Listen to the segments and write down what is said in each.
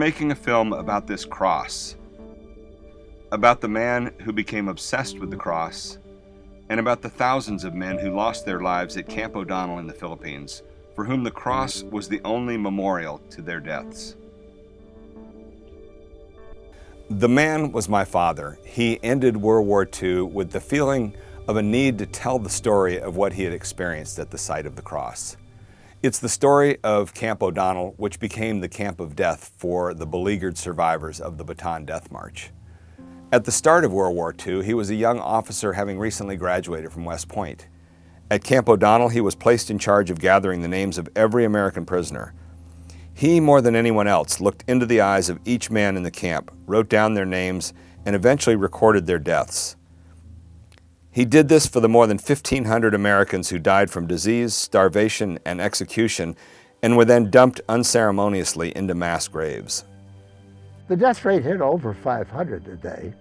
making a film about this cross, about the man who became obsessed with the cross, and about the thousands of men who lost their lives at Camp O'Donnell in the Philippines, for whom the cross was the only memorial to their deaths. The man was my father. He ended World War II with the feeling of a need to tell the story of what he had experienced at the site of the cross. It's the story of Camp O'Donnell, which became the camp of death for the beleaguered survivors of the Bataan Death March. At the start of World War II, he was a young officer having recently graduated from West Point. At Camp O'Donnell, he was placed in charge of gathering the names of every American prisoner. He, more than anyone else, looked into the eyes of each man in the camp, wrote down their names, and eventually recorded their deaths. He did this for the more than 1,500 Americans who died from disease, starvation, and execution, and were then dumped unceremoniously into mass graves. The death rate hit over 500 a day,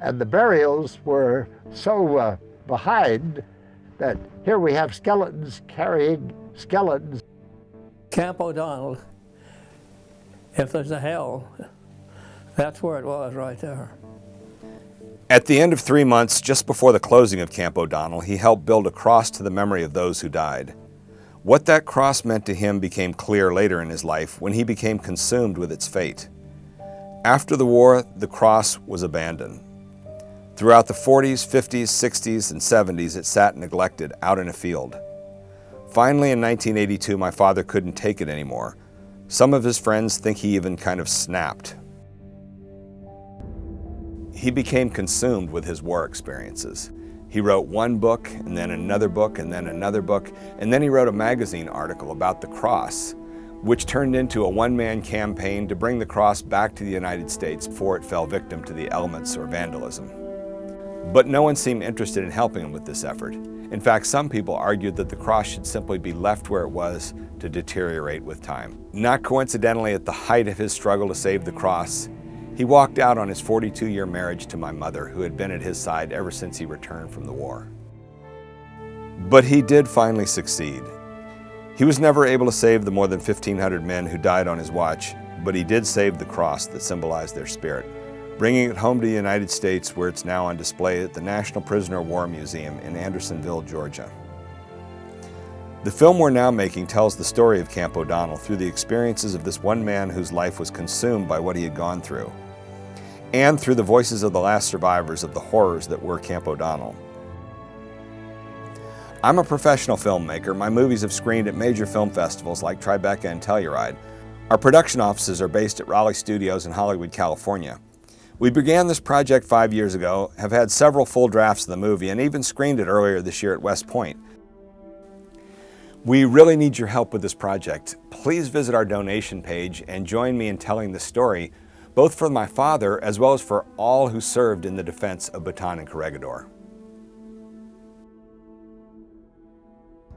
and the burials were so behind that here we have skeletons carrying skeletons. Camp O'Donnell, if there's a hell, that's where it was right there. At the end of 3 months, just before the closing of Camp O'Donnell, he helped build a cross to the memory of those who died. What that cross meant to him became clear later in his life when he became consumed with its fate. After the war, the cross was abandoned. Throughout the 40s, 50s, 60s, and 70s, it sat neglected out in a field. Finally, in 1982, my father couldn't take it anymore. Some of his friends think he even kind of snapped. He became consumed with his war experiences. He wrote one book, and then another book, and then another book, and then he wrote a magazine article about the cross, which turned into a one-man campaign to bring the cross back to the United States before it fell victim to the elements or vandalism. But no one seemed interested in helping him with this effort. In fact, some people argued that the cross should simply be left where it was to deteriorate with time. Not coincidentally, at the height of his struggle to save the cross, he walked out on his 42-year marriage to my mother, who had been at his side ever since he returned from the war. But he did finally succeed. He was never able to save the more than 1,500 men who died on his watch, but he did save the cross that symbolized their spirit, bringing it home to the United States, where it's now on display at the National Prisoner of War Museum in Andersonville, Georgia. The film we're now making tells the story of Camp O'Donnell through the experiences of this one man whose life was consumed by what he had gone through, and through the voices of the last survivors of the horrors that were Camp O'Donnell. I'm a professional filmmaker. My movies have screened at major film festivals like Tribeca and Telluride. Our production offices are based at Raleigh Studios in Hollywood, California. We began this project 5 years ago, have had several full drafts of the movie, and even screened it earlier this year at West Point. We really need your help with this project. Please visit our donation page and join me in telling the story, both for my father as well as for all who served in the defense of Bataan and Corregidor.